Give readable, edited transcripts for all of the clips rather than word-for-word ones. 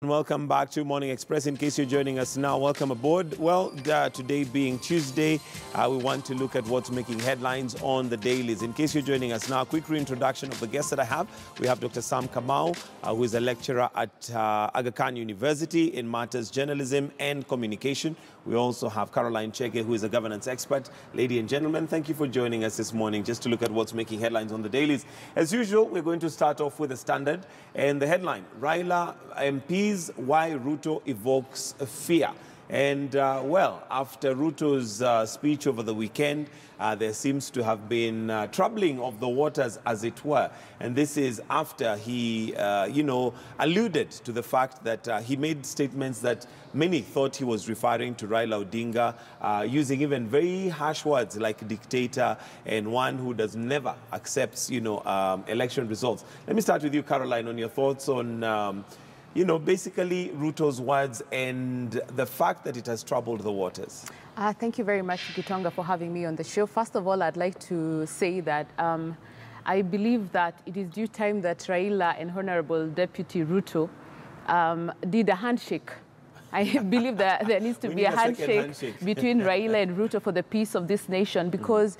Welcome back to Morning Express. In case you're joining us now, welcome aboard. Well, today being Tuesday, we want to look at what's making headlines on the dailies. In case you're joining us now, quick reintroduction of the guests that I have. We have Dr. Sam Kamau, who is a lecturer at Aga Khan University in matters journalism and communication. We also have Caroline Chege, who is a governance expert. Ladies and gentlemen, thank you for joining us this morning just to look at what's making headlines on the dailies. As usual, we're going to start off with a standard and the headline: Raila MPs, why Ruto evokes fear. And well, after Ruto's speech over the weekend, there seems to have been troubling of the waters, as it were. And this is after he, alluded to the fact that he made statements that many thought he was referring to Raila Odinga, using even very harsh words like dictator and one who never accepts, election results. Let me start with you, Caroline, on your thoughts on basically Ruto's words and the fact that it has troubled the waters. Thank you very much, Gitonga, for having me on the show. First of all, I'd like to say that I believe that it is due time that Raila and Honorable Deputy Ruto did a handshake. I believe that there needs to be a handshake between Raila and Ruto for the peace of this nation, because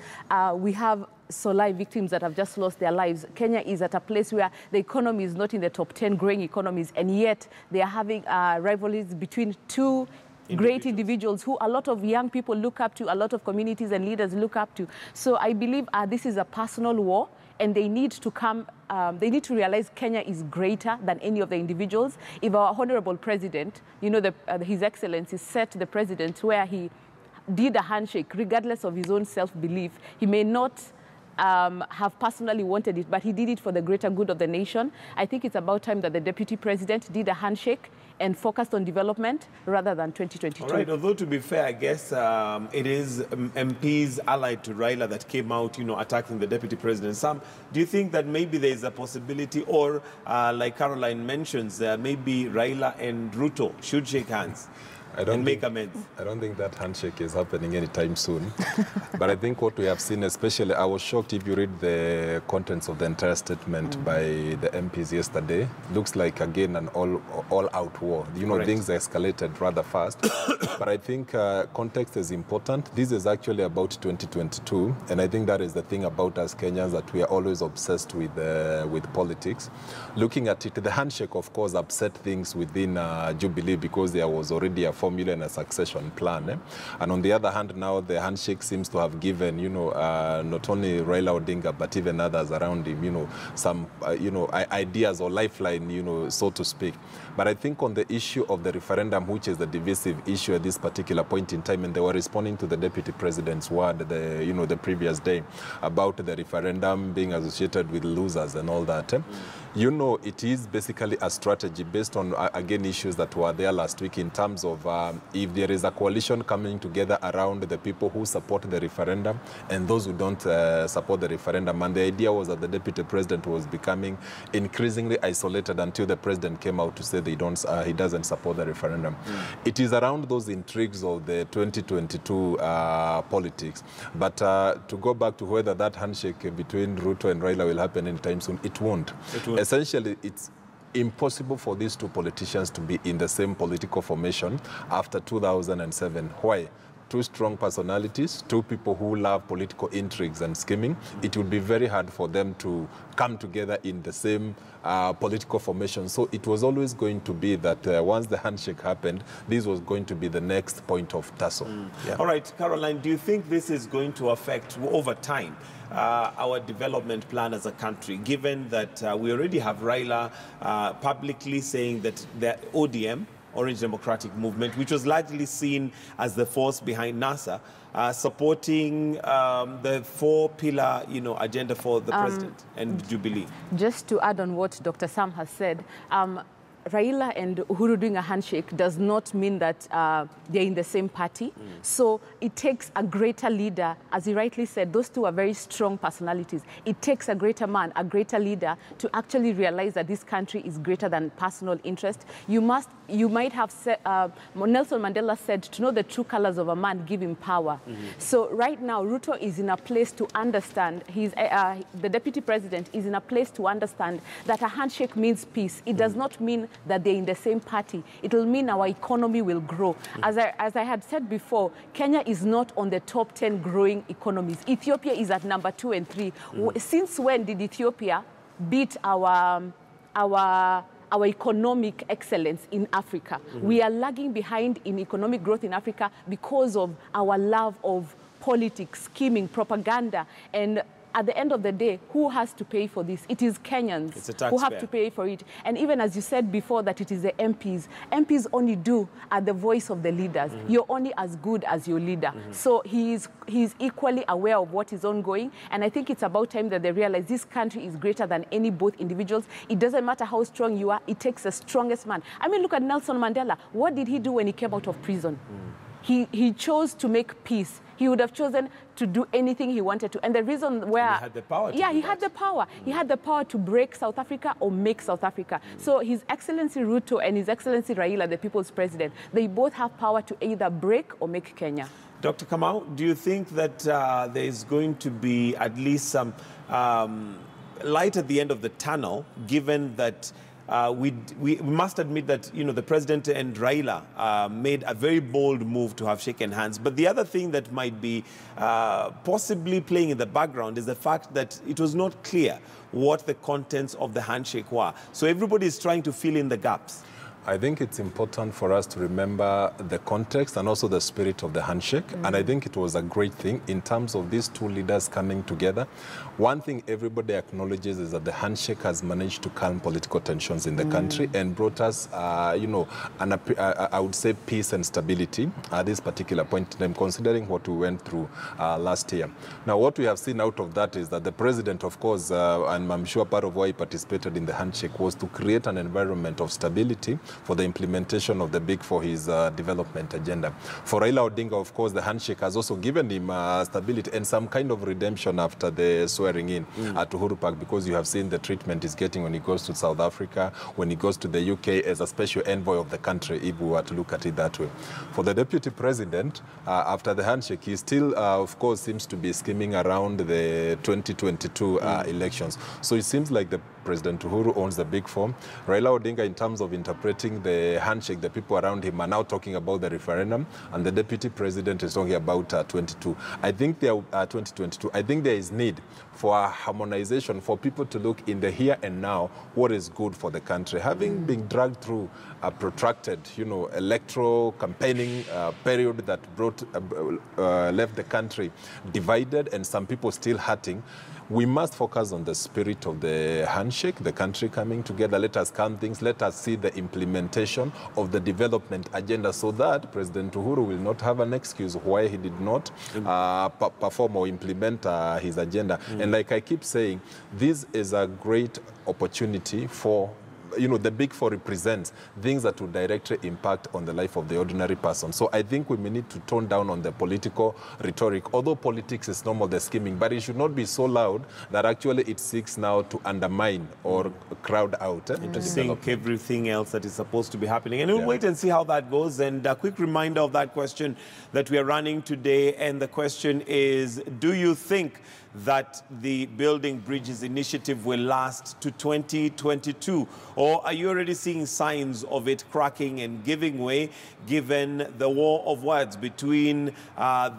we have Solai victims that have just lost their lives. Kenya is at a place where the economy is not in the top 10 growing economies, and yet they are having rivalries between two great individuals who a lot of young people look up to, a lot of communities and leaders look up to. So I believe this is a personal war, and they need to come, they need to realize Kenya is greater than any of the individuals. If our Honorable President, His Excellency, set the President where he did a handshake, regardless of his own self-belief, he may not have personally wanted it, but he did it for the greater good of the nation. I think it's about time that the Deputy President did a handshake and focused on development rather than 2022. All right, although to be fair, I guess it is MPs allied to Raila that came out, attacking the Deputy President. Sam, do you think that maybe there is a possibility, or like Caroline mentions, maybe Raila and Ruto should shake hands? Make amends? I don't think that handshake is happening anytime soon. But I think what we have seen, especially, I was shocked if you read the contents of the entire statement by the MPs yesterday. Looks like, again, an all-out war. Things escalated rather fast. But I think context is important. This is actually about 2022. And I think that is the thing about us Kenyans, that we are always obsessed with politics. Looking at it, the handshake, of course, upset things within Jubilee, because there was already a formula and a succession plan. And on the other hand, now the handshake seems to have given, not only Raila Odinga, but even others around him, some, ideas or lifeline, so to speak. But I think on the issue of the referendum, which is the divisive issue at this particular point in time, and they were responding to the Deputy President's word, the previous day, about the referendum being associated with losers and all that. It is basically a strategy based on, again, issues that were there last week in terms of if there is a coalition coming together around the people who support the referendum and those who don't support the referendum. And the idea was that the Deputy President was becoming increasingly isolated until the President came out to say he doesn't support the referendum. It is around those intrigues of the 2022 politics. But to go back to whether that handshake between Ruto and Raila will happen anytime soon, it won't. Essentially, it's impossible for these two politicians to be in the same political formation after 2007. Why? Two strong personalities, two people who love political intrigues and scheming. It would be very hard for them to come together in the same political formation. So it was always going to be that once the handshake happened, this was going to be the next point of tussle. Yeah. All right, Caroline, do you think this is going to affect, over time, our development plan as a country, given that we already have Raila publicly saying that the ODM, Orange Democratic Movement, which was largely seen as the force behind NASA, supporting the four-pillar, agenda for the president and Jubilee? Just to add on what Dr. Sam has said, Raila and Uhuru doing a handshake does not mean that they're in the same party. So it takes a greater leader. As he rightly said, those two are very strong personalities. It takes a greater man, a greater leader, to actually realize that this country is greater than personal interest. You might have said, Nelson Mandela said, to know the true colors of a man, give him power. So right now, Ruto is in a place to understand, the Deputy President is in a place to understand that a handshake means peace. It does not mean that they're in the same party, it will mean our economy will grow. As I had said before, Kenya is not on the top 10 growing economies. Ethiopia is at number 2 and 3. Since when did Ethiopia beat our economic excellence in Africa? We are lagging behind in economic growth in Africa because of our love of politics, scheming, propaganda, and at the end of the day, who has to pay for this? It is Kenyans who have to pay for it. And even as you said before that it is the MPs. MPs only are the voice of the leaders. You're only as good as your leader. So he's equally aware of what is ongoing. And I think it's about time that they realize this country is greater than any both individuals. It doesn't matter how strong you are. It takes the strongest man. I mean, look at Nelson Mandela. What did he do when he came out of prison? He chose to make peace. He would have chosen to do anything he wanted to. And the reason where... And he had the power to do he that. had the power. He had the power to break South Africa or make South Africa. So His Excellency Ruto and His Excellency Raila, the people's president, they both have power to either break or make Kenya. Dr. Kamau, do you think that there is going to be at least some light at the end of the tunnel, given that we must admit that, you know, the president and Raila made a very bold move to have shaken hands. But the other thing that might be possibly playing in the background is the fact that it was not clear what the contents of the handshake were. So everybody is trying to fill in the gaps. I think it's important for us to remember the context and also the spirit of the handshake. And I think it was a great thing in terms of these two leaders coming together. One thing everybody acknowledges is that the handshake has managed to calm political tensions in the country and brought us, you know, I would say peace and stability at this particular point in time, considering what we went through last year. Now, what we have seen out of that is that the president, of course, and I'm sure part of why he participated in the handshake was to create an environment of stability for the implementation of the Big Four, his development agenda. For Raila Odinga, of course, the handshake has also given him stability and some kind of redemption after the swearing in at Uhuru Park, because you have seen the treatment he's getting when he goes to South Africa, when he goes to the UK as a special envoy of the country, if we were to look at it that way. For the deputy president, after the handshake, he still, of course, seems to be scheming around the 2022 elections. So it seems like the President Uhuru owns the Big Four. Raila Odinga, in terms of interpreting the handshake, the people around him are now talking about the referendum, and the deputy president is talking about 2022. I think there is need for a harmonization, for people to look in the here and now what is good for the country. Having been dragged through a protracted, you know, electoral campaigning period that left the country divided and some people still hurting, we must focus on the spirit of the handshake, the country coming together. Let us calm things. Let us see the implementation of the development agenda so that President Uhuru will not have an excuse why he did not perform or implement his agenda. And like I keep saying, this is a great opportunity for, you know, the Big Four represents things that will directly impact on the life of the ordinary person. So I think we may need to tone down on the political rhetoric, although politics is normal, the scheming, but it should not be so loud that actually it seeks now to undermine or crowd out. To sink everything else that is supposed to be happening. And we'll wait and see how that goes. And a quick reminder of that question that we are running today. And the question is, do you think that the Building Bridges initiative will last to 2022? Or are you already seeing signs of it cracking and giving way, given the war of words between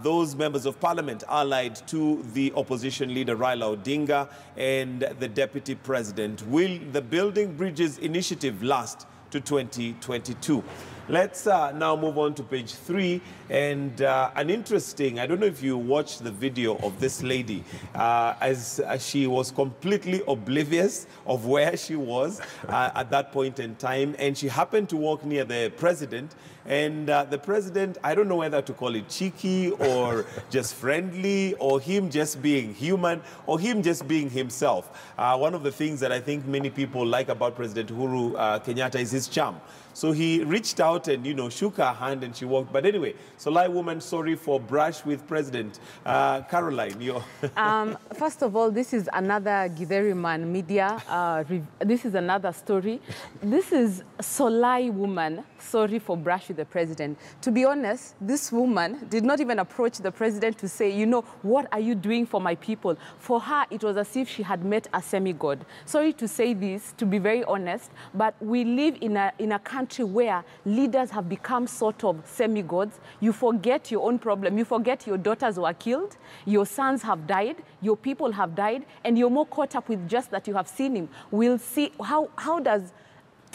those members of parliament allied to the opposition leader Raila Odinga and the deputy president? Will the Building Bridges initiative last to 2022? Let's now move on to page 3, and an interesting, I don't know if you watched the video of this lady, as she was completely oblivious of where she was at that point in time, and she happened to walk near the president, and the president, I don't know whether to call it cheeky or just friendly, or him just being human, or him just being himself. One of the things that I think many people like about President Uhuru Kenyatta is his charm. So he reached out and, you know, shook her hand and she walked. But anyway, Solai woman, sorry for brush with President. Caroline, you're... First of all, this is another Githeri Man media. This is another story. This is Solai woman, sorry for brush with the president. To be honest, this woman did not even approach the president to say, you know, what are you doing for my people? For her, it was as if she had met a semi-god. Sorry to say this, to be very honest, but we live in a country where leaders have become sort of semi-gods. You forget your own problem. You forget your daughters were killed, your sons have died, your people have died, and you're more caught up with just that you have seen him. We'll see how does...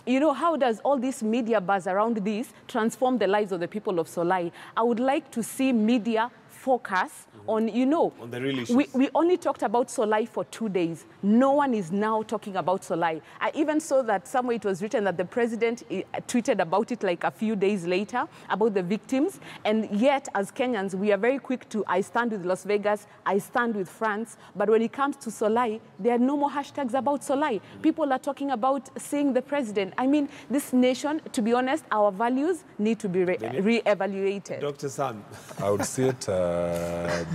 You know, how does all this media buzz around this transform the lives of the people of Solai? I would like to see media focus on, you know, on the real issues. We only talked about Solai for 2 days. No one is now talking about Solai. I even saw that somewhere it was written that the president tweeted about it like a few days later, about the victims. And yet, as Kenyans, we are very quick to, I stand with Las Vegas, I stand with France. But when it comes to Solai, there are no more hashtags about Solai. People are talking about seeing the president. I mean, this nation, to be honest, our values need to be re-evaluated. Dr. Sam. I would see it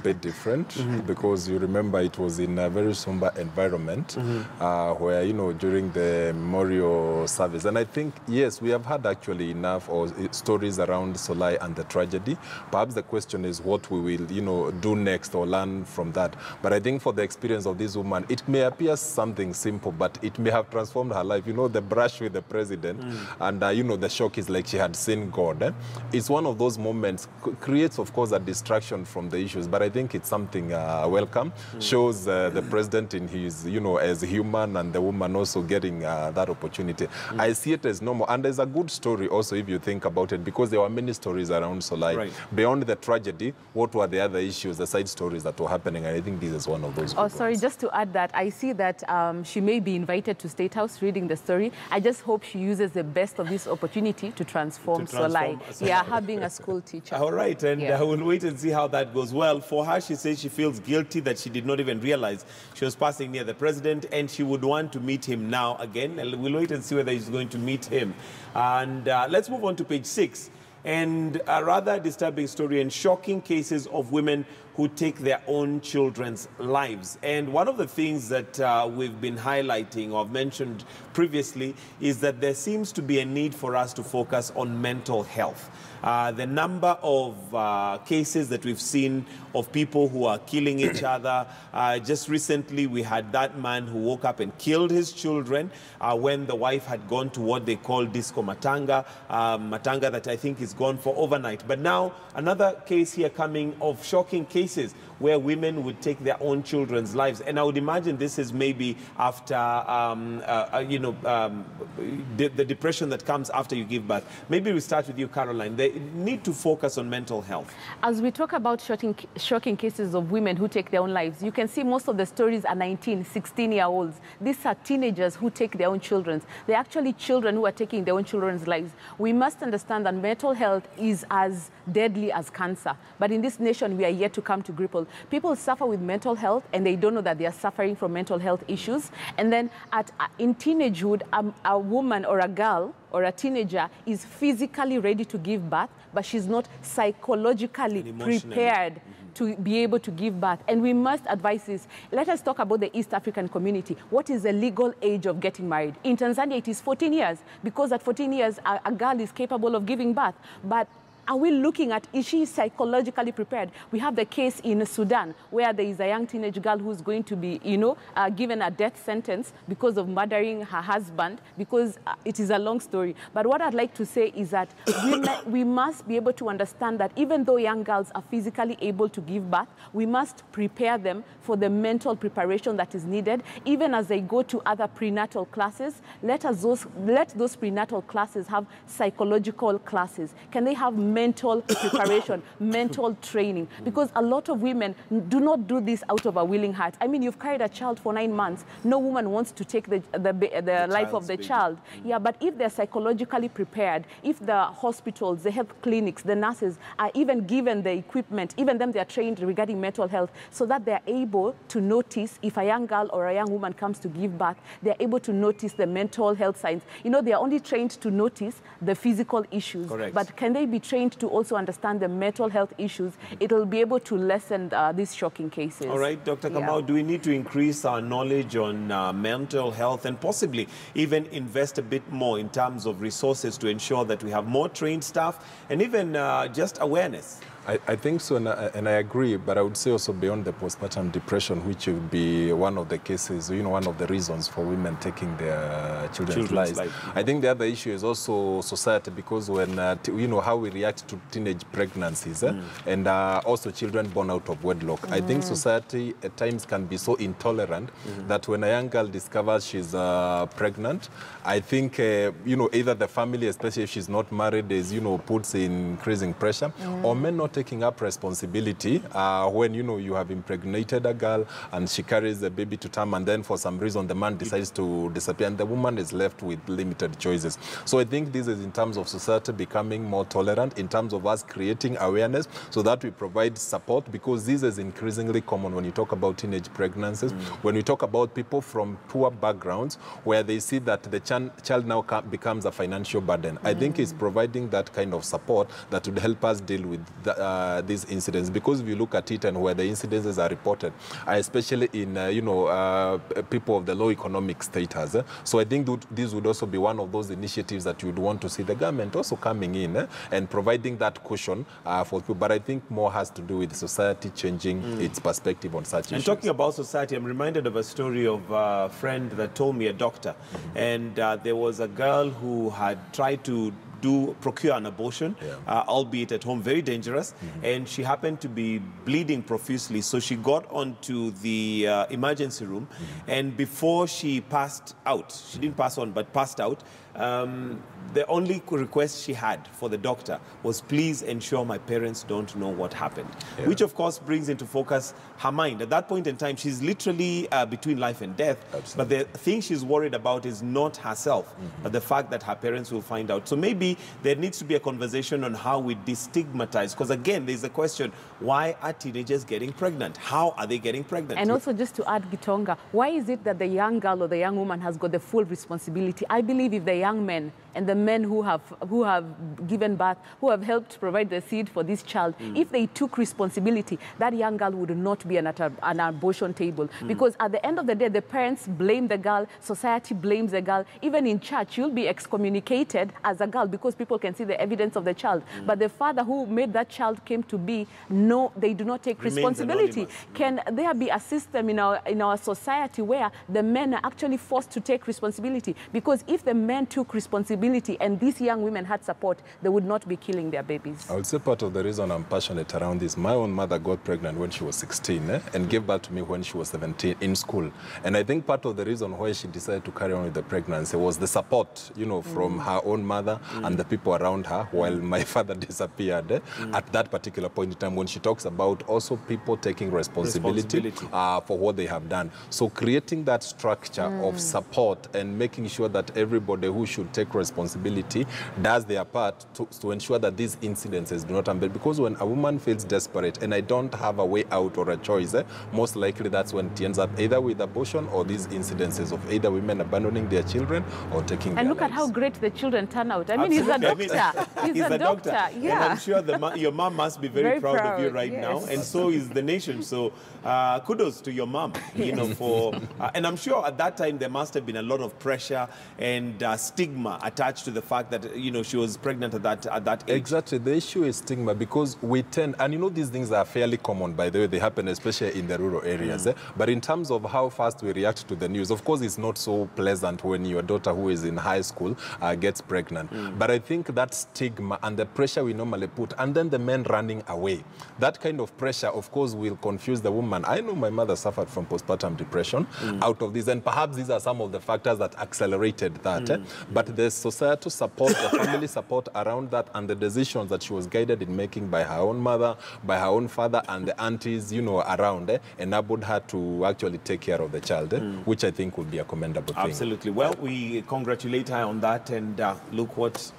bit different because you remember it was in a very somber environment where, you know, during the memorial service. And I think, yes, we have had actually enough stories around Solai and the tragedy. Perhaps the question is what we will, you know, do next or learn from that. But I think for the experience of this woman, it may appear something simple, but it may have transformed her life. You know, the brush with the president and, you know, the shock is like she had seen God. It's one of those moments, creates, of course, a distraction from the issues, but I think it's something welcome. Shows the president in his, you know, as human, and the woman also getting that opportunity. I see it as normal, and there's a good story also if you think about it, because there were many stories around Solai. Right. Beyond the tragedy, what were the other issues, the side stories that were happening? And I think this is one of those. Oh, sorry, just to add that, I see that she may be invited to State House reading the story. I just hope she uses the best of this opportunity to transform Solai. Yeah, her being a school teacher. All right, and we'll wait and see how that goes. Well, for her, she says she feels guilty that she did not even realize she was passing near the president, and she would want to meet him now again. And we'll wait and see whether she's going to meet him. And let's move on to page 6. And a rather disturbing story and shocking cases of women who take their own children's lives. And one of the things that we've been highlighting or mentioned previously is that there seems to be a need for us to focus on mental health. The number of cases that we've seen of people who are killing each other. Just recently, we had that man who woke up and killed his children when the wife had gone to what they call disco matanga, matanga that I think is gone for overnight. But now, another case here coming of shocking cases where women would take their own children's lives. And I would imagine this is maybe after, you know, the depression that comes after you give birth. Maybe we start with you, Caroline. They need to focus on mental health. As we talk about shocking cases of women who take their own lives, you can see most of the stories are 19, 16-year-olds. These are teenagers who take their own children. They're actually children who are taking their own children's lives. We must understand that mental health is as deadly as cancer. But in this nation, we are yet to come to grips. People suffer with mental health, and they don't know that they are suffering from mental health issues. And then in teenagehood, a woman or a girl or a teenager is physically ready to give birth, but she's not psychologically prepared to be able to give birth. And we must advise this. Let us talk about the East African community. What is the legal age of getting married? In Tanzania, it is 14 years, because at 14 years, a girl is capable of giving birth. But are we looking at, is she psychologically prepared? We have the case in Sudan where there is a young teenage girl who's going to be, you know, given a death sentence because of murdering her husband, because it is a long story. But what I'd like to say is that we must be able to understand that even though young girls are physically able to give birth, we must prepare them for the mental preparation that is needed. Even as they go to other prenatal classes, let those prenatal classes have psychological classes. Can they have mental preparation, mental training, because a lot of women do not do this out of a willing heart. I mean, you've carried a child for 9 months. No woman wants to take the life of the child. Yeah, but if they're psychologically prepared, if the hospitals, the health clinics, the nurses are even given the equipment, even them they are trained regarding mental health, so that they're able to notice if a young girl or a young woman comes to give birth, they're able to notice the mental health signs. You know, they are only trained to notice the physical issues. Correct. But can they be trained to also understand the mental health issues? It'll be able to lessen these shocking cases. All right, Dr. Kamau, do we need to increase our knowledge on mental health and possibly even invest a bit more in terms of resources to ensure that we have more trained staff and even just awareness? I think so, and I agree, but I would say also beyond the postpartum depression, which would be one of the cases, you know, one of the reasons for women taking their children's lives. I think the other issue is also society, because when, you know, how we react to teenage pregnancies and also children born out of wedlock. I think society at times can be so intolerant that when a young girl discovers she's pregnant, I think, you know, either the family, especially if she's not married, is, you know, puts in increasing pressure, or men not taking up responsibility when, you know, you have impregnated a girl and she carries the baby to term, and then for some reason the man decides to disappear and the woman is left with limited choices. So I think this is in terms of society becoming more tolerant, in terms of us creating awareness so that we provide support, because this is increasingly common when you talk about teenage pregnancies, when we talk about people from poor backgrounds where they see that the child now becomes a financial burden. I think it's providing that kind of support that would help us deal with these incidents, because if you look at it and where the incidences are reported, especially in you know, people of the low economic status. So I think this would also be one of those initiatives that you would want to see the government also coming in and providing that cushion for people. But I think more has to do with society changing its perspective on such issues. And talking about society, I'm reminded of a story of a friend that told me, a doctor, and there was a girl who had tried to procure an abortion, albeit at home, very dangerous, and she happened to be bleeding profusely, so she got onto the emergency room, and before she passed out, she didn't pass on, but passed out, the only request she had for the doctor was, please ensure my parents don't know what happened, which of course brings into focus her mind. At that point in time, she's literally between life and death. But the thing she's worried about is not herself, but the fact that her parents will find out. So maybe there needs to be a conversation on how we destigmatize, because again, there's a question, why are teenagers getting pregnant? How are they getting pregnant? And also, just to add, Gitonga, why is it that the young girl or the young woman has got the full responsibility? I believe if the young men and the men who have given birth, who have helped provide the seed for this child, if they took responsibility, that young girl would not be at an abortion table. Because at the end of the day, the parents blame the girl, society blames the girl. Even in church, you'll be excommunicated as a girl because people can see the evidence of the child. But the father who made that child came to be, no, they do not take responsibility. Can there be a system in our society where the men are actually forced to take responsibility? Because if the men took responsibility and these young women had support, they would not be killing their babies. I would say part of the reason I'm passionate around this, my own mother got pregnant when she was 16 and gave birth to me when she was 17 in school. And I think part of the reason why she decided to carry on with the pregnancy was the support, you know, from her own mother and the people around her, while my father disappeared at that particular point in time, when she talks about also people taking responsibility for what they have done. So creating that structure of support and making sure that everybody who should take responsibility does their part to ensure that these incidences do not happen. Because when a woman feels desperate and I don't have a way out or a choice, most likely that's when it ends up either with abortion or these incidences of either women abandoning their children or taking their lives. And look at how great the children turn out. I mean, he's a doctor. He's a doctor. Yeah. And I'm sure your mom must be very proud of you right now, and so is the nation. So kudos to your mom, you know, for and I'm sure at that time there must have been a lot of pressure and stigma attached to the fact that, you know, she was pregnant at that age. Exactly. The issue is stigma, because we tend, and you know, these things are fairly common, by the way, they happen especially in the rural areas. But in terms of how fast we react to the news, of course, it's not so pleasant when your daughter who is in high school gets pregnant. But I think that stigma and the pressure we normally put, and then the men running away, that kind of pressure, of course, will confuse the woman. I know my mother suffered from postpartum depression out of this, and perhaps these are some of the factors that accelerated that. But the societal support, the family support around that, and the decisions that she was guided in making by her own mother, by her own father, and the aunties, you know, around, enabled her to actually take care of the child, which I think would be a commendable thing. Absolutely. Well, we congratulate her on that, and look what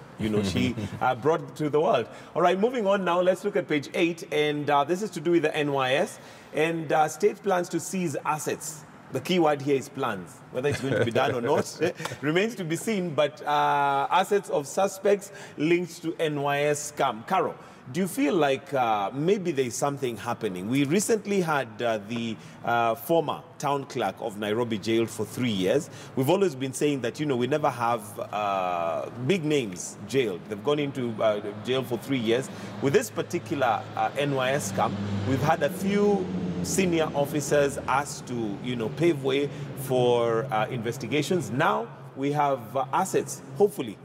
she brought to the world. All right, moving on now, let's look at page 8, and this is to do with the NYS, and state plans to seize assets. The key word here is plans. Whether it's going to be done or not remains to be seen, but assets of suspects linked to NYS scam. Carol, do you feel like maybe there's something happening? We recently had the former town clerk of Nairobi jailed for 3 years. We've always been saying that, we never have big names jailed. They've gone into jail for 3 years. With this particular NYS scam, we've had a few senior officers asked to, pave way for investigations. Now we have assets, hopefully,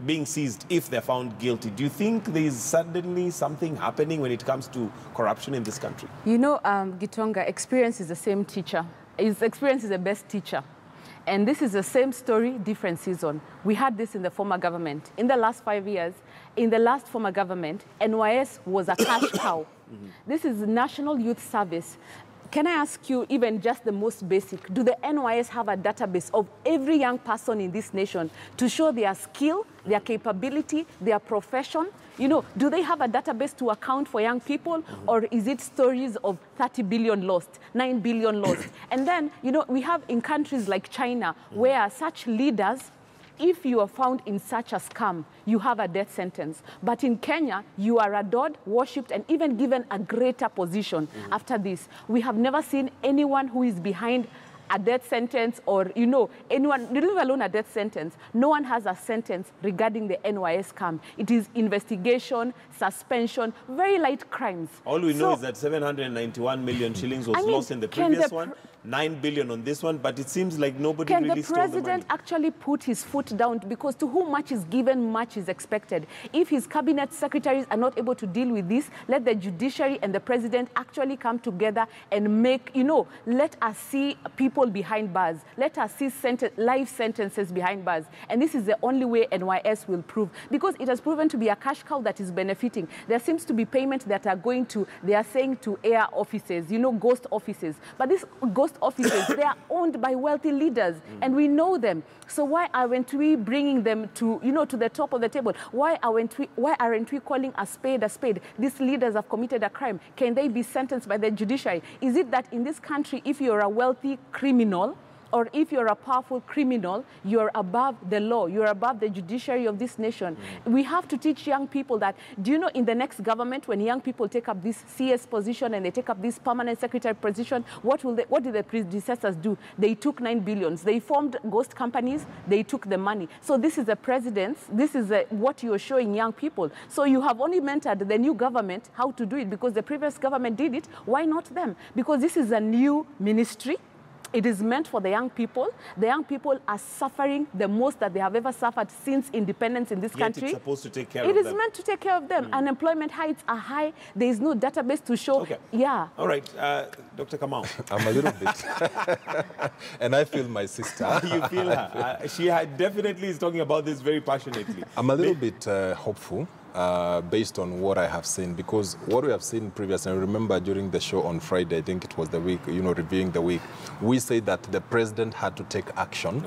being seized if they're found guilty. Do you think there's suddenly something happening when it comes to corruption in this country? Gitonga, experience is the same teacher. Experience is the best teacher. And this is the same story, different season. We had this in the former government. In the last 5 years, in the last former government, NYS was a cash cow. This is National Youth Service. Can I ask you, even just the most basic, do the NYS have a database of every young person in this nation to show their skill, their capability, their profession? Do they have a database to account for young people? Or is it stories of 30 billion lost, 9 billion lost? And then, we have in countries like China, where such leaders, if you are found in such a scam, you have a death sentence. But in Kenya, you are adored, worshipped, and even given a greater position after this. We have never seen anyone who is behind a death sentence or, anyone, let alone a death sentence. No one has a sentence regarding the NYS scam. It is investigation, suspension, very light crimes. All we know is that 791 million shillings was lost in the previous one, 9 billion on this one, but it seems like nobody really stole the money. Can the president actually put his foot down? Because to whom much is given, much is expected. If his cabinet secretaries are not able to deal with this, let the judiciary and the president actually come together and make, let us see people behind bars. Let us see life sentences behind bars. And this is the only way NYS will prove. Because it has proven to be a cash cow that is benefiting. There seems to be payments that are going to, they are saying to air offices, ghost offices. But these ghost offices, they are owned by wealthy leaders. And we know them. So why aren't we bringing them to, to the top of the table? Why aren't we calling a spade a spade? These leaders have committed a crime. Can they be sentenced by the judiciary? Is it that in this country, if you're a wealthy criminal, or if you're a powerful criminal, you're above the law, you're above the judiciary of this nation? We have to teach young people that, do you know, in the next government, when young people take up this CS position and they take up this permanent secretary position, what did the predecessors do? They took 9 billions. They formed ghost companies. They took the money. So this is the president's, this is what you're showing young people. So you have only mentored the new government how to do it because the previous government did it. Why not them? Because this is a new ministry. It is meant for the young people. The young people are suffering the most that they have ever suffered since independence in this country. It's supposed to take care of them. It is meant to take care of them. Unemployment rates are high. There is no database to show. Okay. Yeah. All right. Dr. Kamau. I'm a little bit. And I feel my sister. You feel her. She definitely is talking about this very passionately. I'm a little bit hopeful. Based on what I have seen, because what we have seen previously, I remember during the show on Friday, I think it was the week, reviewing the week, we said that the president had to take action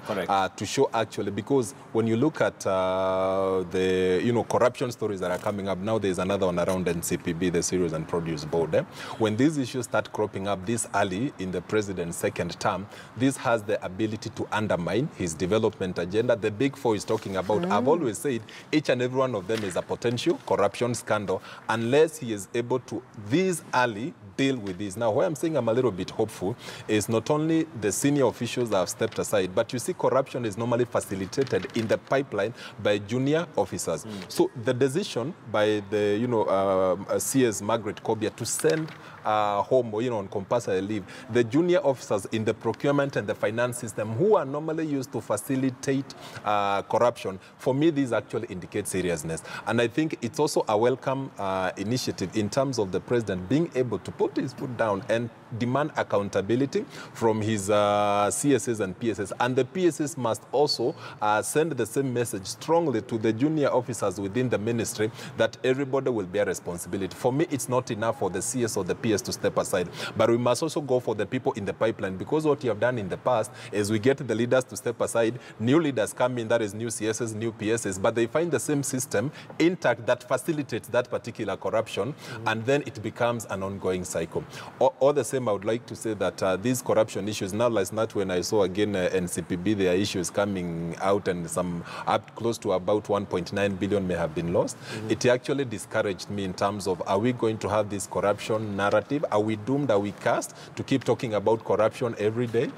to show actually, because when you look at the, corruption stories that are coming up, now there's another one around NCPB, the Cereals and Produce Board. When these issues start cropping up this early in the president's second term, this has the ability to undermine his development agenda. The big four is talking about, I've always said, each and every one of them is a potential corruption scandal unless he is able to, this early, deal with this. Now, why I'm saying I'm a little bit hopeful is not only the senior officials that have stepped aside, but you see corruption is normally facilitated in the pipeline by junior officers. So the decision by the, CS Margaret Kobia to send home, on compulsory leave, the junior officers in the procurement and the finance system who are normally used to facilitate corruption, for me, this actually indicates seriousness. And I think it's also a welcome initiative in terms of the president being able to put his foot down and demand accountability from his CSS and PSS, and the PSS must also send the same message strongly to the junior officers within the ministry that everybody will bear responsibility. For me, it's not enough for the CS or the PS to step aside, but we must also go for the people in the pipeline, because what you have done in the past is we get the leaders to step aside, new leaders come in, that is new CSS, new PSS, but they find the same system intact that facilitates that particular corruption, and then it becomes an ongoing cycle. All the same, I would like to say that these corruption issues, now last night when I saw again NCPB, there are issues coming out, and some up close to about 1.9 billion may have been lost. It actually discouraged me in terms of, are we going to have this corruption narrative? Are we doomed? Are we cast to keep talking about corruption every day?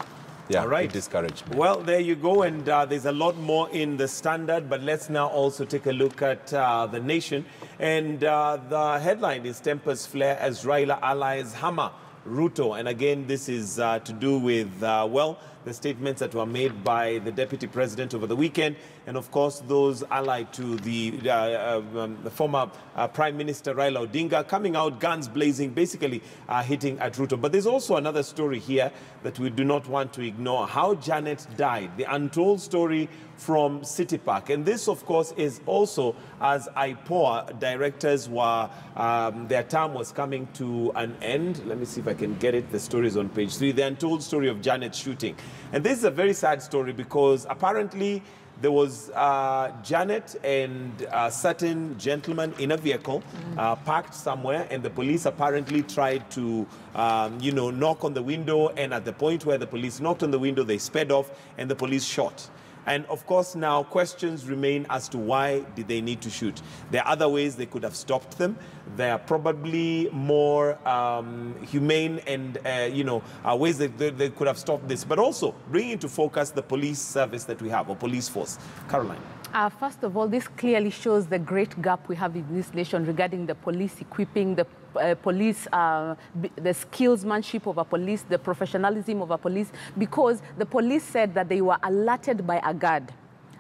Yeah, all right. It discouraged me. Well, there you go, and there's a lot more in the Standard, but let's now also take a look at the Nation. And the headline is Tempers Flare as Raila allies hammer Ruto. And again, this is to do with, well, the statements that were made by the Deputy President over the weekend, and of course those allied to the former Prime Minister Raila Odinga coming out guns blazing, basically hitting at Ruto. But there's also another story here that we do not want to ignore: how Janet died, the untold story from City Park. And this, of course, is also as IPOA directors were, their term was coming to an end. Let me see if I can get it. The story is on page 3, the untold story of Janet's shooting. And this is a very sad story, because apparently there was Janet and a certain gentleman in a vehicle parked somewhere, and the police apparently tried to, you know, knock on the window, and at the point where the police knocked on the window, they sped off and the police shot. And of course, now questions remain as to why did they need to shoot. There are other ways they could have stopped them. There are probably more humane and, you know, ways that they could have stopped this. But also bringing into focus the police service that we have, or police force. Caroline. First of all, this clearly shows the great gap we have in this nation regarding the police equipping, the police, the skillsmanship of a police, the professionalism of a police, because the police said that they were alerted by a guard.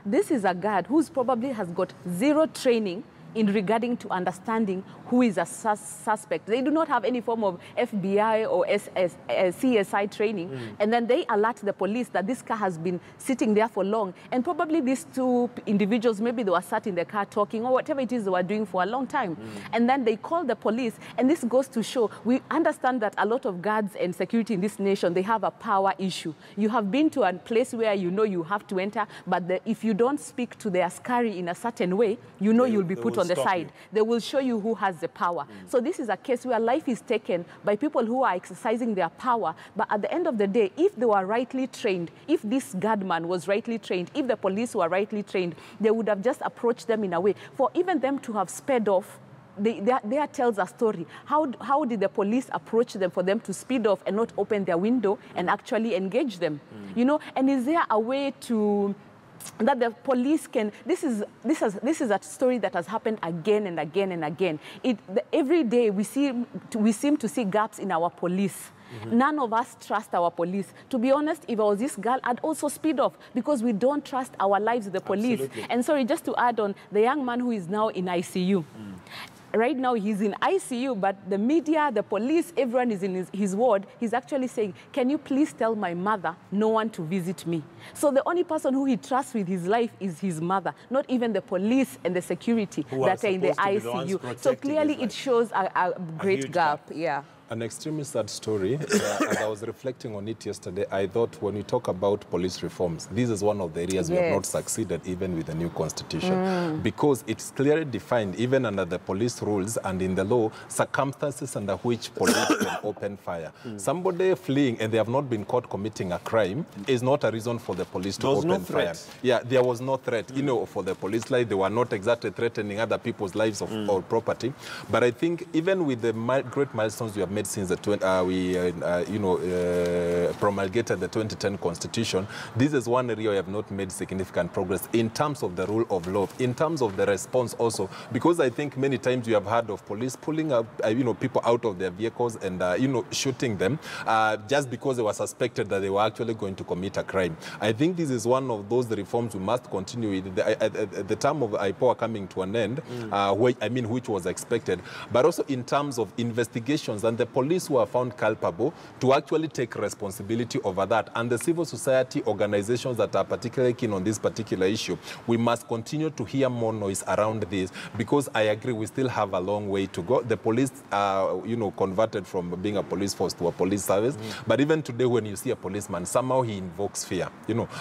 This is a guard who probably has got zero training in regarding to understanding who is a suspect. They do not have any form of FBI or CSI training. And then they alert the police that this car has been sitting there for long. And probably these two individuals, maybe they were sat in the car talking or whatever it is they were doing for a long time. And then they call the police. And this goes to show, we understand that a lot of guards and security in this nation, they have a power issue. You have been to a place where you know you have to enter, but if you don't speak to the askari in a certain way, you know you'll be put on the side. They will show you who has the power. So this is a case where life is taken by people who are exercising their power. But at the end of the day, if they were rightly trained, if this guardman was rightly trained, if the police were rightly trained, they would have just approached them in a way. For even them to have sped off, there tells a story. How did the police approach them for them to speed off and not open their window and actually engage them? You know, and is there a way to that the police can, this is a story that has happened again and again and again. Every day we seem to see gaps in our police. None of us trust our police. To be honest, if I was this girl, I'd also speed off, because we don't trust our lives with the police. Absolutely. And sorry, just to add on, the young man who is now in ICU. Right now, he's in ICU, but the media, the police, everyone is in his ward. He's actually saying, can you please tell my mother no one to visit me? So the only person who he trusts with his life is his mother, not even the police and the security that are in the ICU. So clearly it shows a great gap. Yeah. An extremely sad story. As I was reflecting on it yesterday, I thought when we talk about police reforms, this is one of the areas we have not succeeded even with the new constitution. Because it's clearly defined, even under the police rules and in the law, circumstances under which police can open fire. Somebody fleeing and they have not been caught committing a crime is not a reason for the police to open fire. Yeah, there was no threat. You know, for the police, like, they were not exactly threatening other people's lives or property. But I think even with the great milestones we have made since the promulgated the 2010 Constitution, this is one area we have not made significant progress in terms of the rule of law, in terms of the response also, because I think many times we have heard of police pulling up, people out of their vehicles and, shooting them just because they were suspected that they were actually going to commit a crime. I think this is one of those reforms we must continue with. The term of IPOA coming to an end, which was expected, but also in terms of investigations and the police who are found culpable to actually take responsibility over that. And the civil society organizations that are particularly keen on this particular issue, we must continue to hear more noise around this, because I agree we still have a long way to go. The police are, converted from being a police force to a police service. But even today, when you see a policeman, somehow he invokes fear.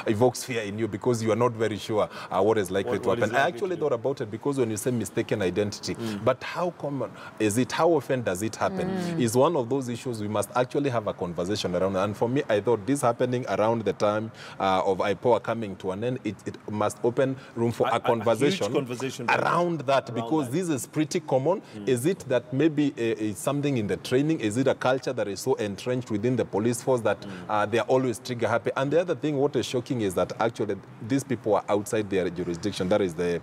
Evokes fear in you because you are not very sure what is likely to happen. I actually thought about it because when you say mistaken identity, but how common is it? How often does it happen? Is one of those issues we must actually have a conversation around. And for me, I thought this happening around the time of IPOA coming to an end, it must open room for a conversation around that, because this is pretty common. Is it that maybe it's something in the training? Is it a culture that is so entrenched within the police force that they are always trigger happy? And the other thing, what is shocking is that actually these people are outside their jurisdiction. That is the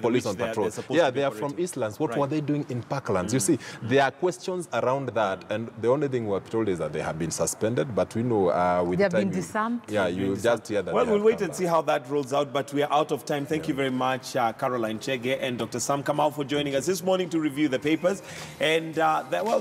police on patrol. Yeah, they are from Eastlands. What were they doing in Parklands? You see, there are questions around that, and the only thing we're told is that they have been suspended, but we know with they the time... Been disarmed. Yeah, you just hear that. Well, we'll wait and see how that rolls out, but we are out of time. Thank you very much, Caroline Chege and Dr. Sam Kamau, for joining us this morning to review the papers. And,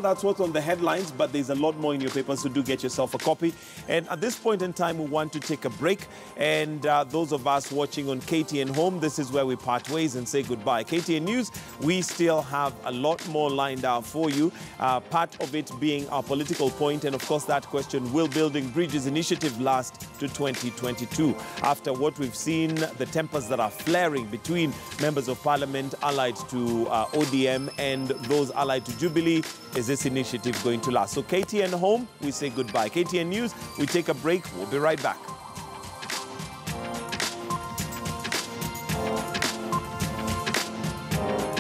that's what's on the headlines, but there's a lot more in your papers, so do get yourself a copy. And at this point in time, we want to take a break. And those of us watching on KTN Home, this is where we part ways and say goodbye. KTN News, we still have a lot more lined up for you. Part of it being our political point, and of course that question, will Building Bridges initiative last to 2022? After what we've seen, the tempers that are flaring between members of parliament allied to ODM and those allied to Jubilee, is this initiative going to last? So KTN Home, we say goodbye. KTN News, we take a break. We'll be right back.